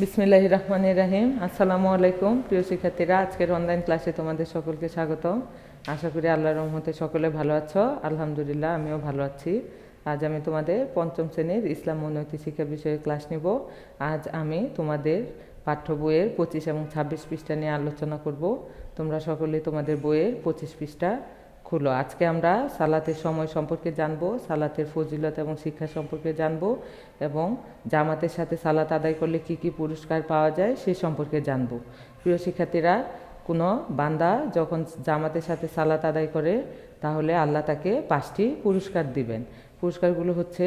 বিসমিল্লাহির রহমানির রহিম। আসসালামু আলাইকুম প্রিয় শিক্ষার্থীরা, আজকের অনলাইন ক্লাসে তোমাদের সকলকে স্বাগত। আশা করি আল্লাহর রহমতে সকলে ভালো আছো। আলহামদুলিল্লাহ, আমিও ভালো আছি। আজ আমি তোমাদের পঞ্চম শ্রেণীর ইসলাম ও নৈতিক শিক্ষা বিষয়ে ক্লাস নিব। আজ আমি তোমাদের পাঠ্য বইয়ের 25 এবং 26 পৃষ্ঠা নিয়ে আলোচনা করব। তোমরা সকলে তোমাদের বইয়ের 25 পৃষ্ঠা খুলো। আজকে আমরা সালাতের সময় সম্পর্কে জানব, সালাতের ফজিলত এবং শিক্ষা সম্পর্কে জানব, এবং জামাতের সাথে সালাত আদায় করলে কি কি পুরস্কার পাওয়া যায় সে সম্পর্কে জানব। প্রিয় শিক্ষার্থীরা, কোনো বান্দা যখন জামাতের সাথে সালাত আদায় করে তাহলে আল্লাহ তাকে 5টি পুরস্কার দিবেন। পুরস্কারগুলো হচ্ছে: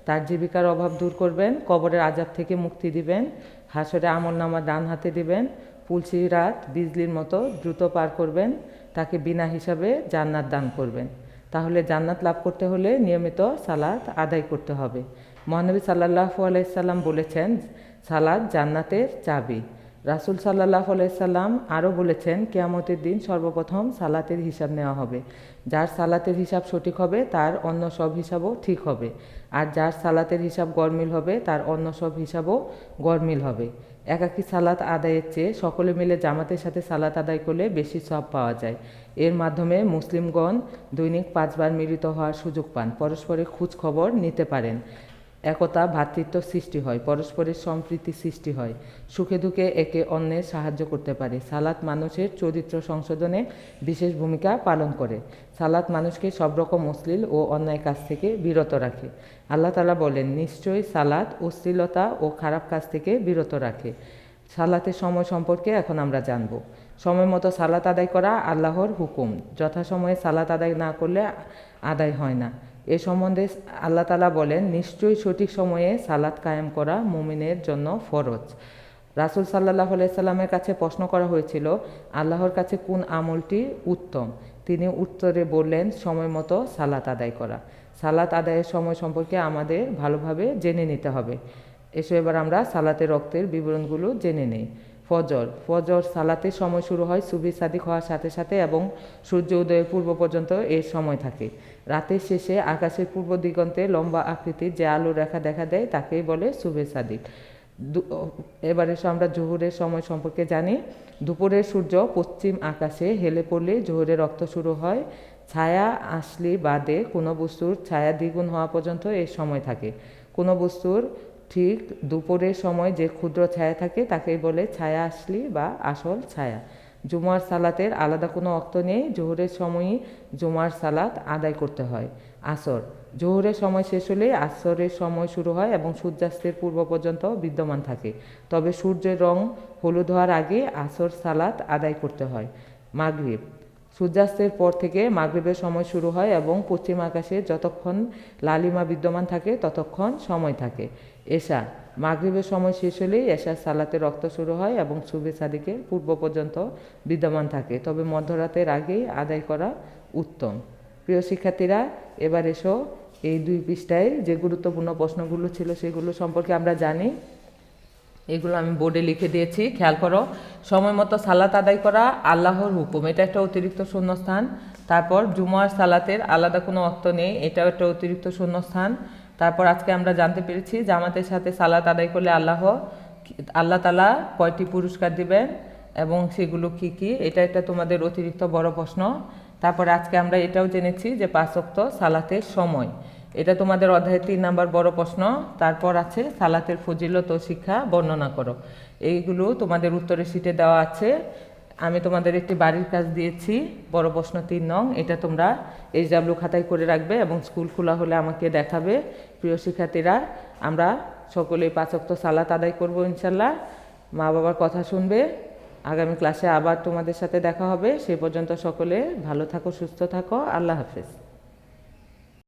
তার জীবিকার অভাব দূর করবেন, কবরের আযাব থেকে মুক্তি দিবেন, হাসরে আমলনামা ডান হাতে দিবেন, পুলসিরাত বিজলির মতো দ্রুত পার করবেন, তাকে বিনা হিসাবে জান্নাত দান করবেন। তাহলে জান্নাত লাভ করতে হলে নিয়মিত সালাত আদায় করতে হবে। মহানবী সাল্লাল্লাহু আলাইহি সাল্লাম বলেছেন, সালাত জান্নাতের চাবি। রাসূল সাল্লাল্লাহু আলাইহি সাল্লাম আরও বলেছেন, কিয়ামতের দিন সর্বপ্রথম সালাতের হিসাব নেওয়া হবে। যার সালাতের হিসাব সঠিক হবে তার অন্য সব হিসাবও ঠিক হবে, আর যার সালাতের হিসাব গড়মিল হবে তার অন্য সব হিসাবও গড়মিল হবে। একাকী সালাত আদায়ের চেয়ে সকলে মিলে জামাতের সাথে সালাত আদায় করলে বেশি সওয়াব পাওয়া যায়। এর মাধ্যমে মুসলিমগণ দৈনিক 5 বার মিলিত হওয়ার সুযোগ পান, পরস্পরের খোঁজ খবর নিতে পারেন, একতা ভ্রাতৃত্ব সৃষ্টি হয়, পরস্পরের সম্প্রীতি সৃষ্টি হয়, সুখে দুঃখে একে অন্যের সাহায্য করতে পারে। সালাত মানুষের চরিত্র সংশোধনে বিশেষ ভূমিকা পালন করে। সালাত মানুষকে সব রকম অশ্লীল ও অন্যায় কাজ থেকে বিরত রাখে। আল্লাহ তাআলা বলেন, নিশ্চয়ই সালাত অশ্লীলতা ও খারাপ কাজ থেকে বিরত রাখে। সালাতের সময় সম্পর্কে এখন আমরা জানব। সময় মতো সালাত আদায় করা আল্লাহর হুকুম। যথাসময়ে সালাত আদায় না করলে আদায় হয় না। এ সম্বন্ধে আল্লাহ তাআলা বলেন, নিশ্চয়ই সঠিক সময়ে সালাত কায়েম করা মুমিনের জন্য ফরজ। রাসূল সাল্লাল্লাহু আলাইহি সাল্লামের কাছে প্রশ্ন করা হয়েছিল, আল্লাহর কাছে কোন আমলটি উত্তম? তিনি উত্তরে বললেন, সময় মতো সালাত আদায় করা। সালাত আদায়ের সময় সম্পর্কে আমাদের ভালোভাবে জেনে নিতে হবে। এসো এবার আমরা সালাতের রক্তের বিবরণগুলো জেনে নেই। ফজর সালাতের সময় শুরু হয় সুবহি সাদিক হওয়ার সাথে সাথে এবং সূর্য উদয়ের পূর্ব পর্যন্ত এর সময় থাকে। রাতের শেষে আকাশের পূর্ব দিগন্তে লম্বা আকৃতির যে আলো রেখা দেখা দেয় তাকেই বলে সুবহি সাদিক। এবার এসে আমরা জোহরের সময় সম্পর্কে জানি। দুপুরের সূর্য পশ্চিম আকাশে হেলে পড়লে জোহরের রক্ত শুরু হয়। ছায়া আসলে বাদে কোনো বস্তুর ছায়া দ্বিগুণ হওয়া পর্যন্ত এর সময় থাকে। কোনো বস্তুর ঠিক দুপুরের সময় যে ক্ষুদ্র ছায়া থাকে তাকেই বলে ছায়া আসলি বা আসল ছায়া। জুমার সালাতের আলাদা কোনো অক্ত নেই, জোহরের সময়ই জুমার সালাত আদায় করতে হয়। আসর জোহরের সময় শেষ হলে আসরের সময় শুরু হয় এবং সূর্যাস্তের পূর্ব পর্যন্ত বিদ্যমান থাকে, তবে সূর্যের রং হলুদ হওয়ার আগে আসর সালাত আদায় করতে হয়। মাগরিব সূর্যাস্তের পর থেকে মাগরিবের সময় শুরু হয় এবং পশ্চিম আকাশে যতক্ষণ লালিমা বিদ্যমান থাকে ততক্ষণ সময় থাকে। এশা মাগরিবের সময় শেষ হলেই এশার সালাতের রক্ত শুরু হয় এবং সুবহি সাদিকের পূর্ব পর্যন্ত বিদ্যমান থাকে, তবে মধ্যরাতের আগেই আদায় করা উত্তম। প্রিয় শিক্ষার্থীরা, এবার এসো এই 2 পৃষ্ঠায় যে গুরুত্বপূর্ণ প্রশ্নগুলো ছিল সেগুলো সম্পর্কে আমরা জানি। এগুলো আমি বোর্ডে লিখে দিয়েছি, খেয়াল করো। সময় মতো সালাত আদায় করা আল্লাহর হুকুম, এটা একটা অতিরিক্ত শূন্যস্থান। তারপর জুমার সালাতের আলাদা কোনো অর্থ নেই, এটাও একটা অতিরিক্ত শূন্যস্থান। তারপর আজকে আমরা জানতে পেরেছি জামাতের সাথে সালাত আদায় করলে আল্লাহ তাআলা কয়টি পুরস্কার দিবেন এবং সেগুলো কি কি, এটা একটা তোমাদের অতিরিক্ত বড় প্রশ্ন। তারপর আজকে আমরা এটাও জেনেছি যে 5 ওয়াক্ত সালাতের সময়, এটা তোমাদের অধ্যায়ের 3 নাম্বার বড় প্রশ্ন। তারপর আছে সালাতের ফজিলত ও শিক্ষা বর্ণনা করো। এইগুলো তোমাদের উত্তরের শীটে দেওয়া আছে। আমি তোমাদের একটি বাড়ির কাজ দিয়েছি, বড় প্রশ্ন 3 নং, এটা তোমরা HW খাতায় করে রাখবে এবং স্কুল খোলা হলে আমাকে দেখাবে। প্রিয় শিক্ষার্থীরা, আমরা সকলে 5 ওয়াক্ত সালাত আদায় করব ইনশাল্লাহ। মা বাবার কথা শুনবে। আগামী ক্লাসে আবার তোমাদের সাথে দেখা হবে। সে পর্যন্ত সকলে ভালো থাকো, সুস্থ থাকো। আল্লাহ হাফেজ।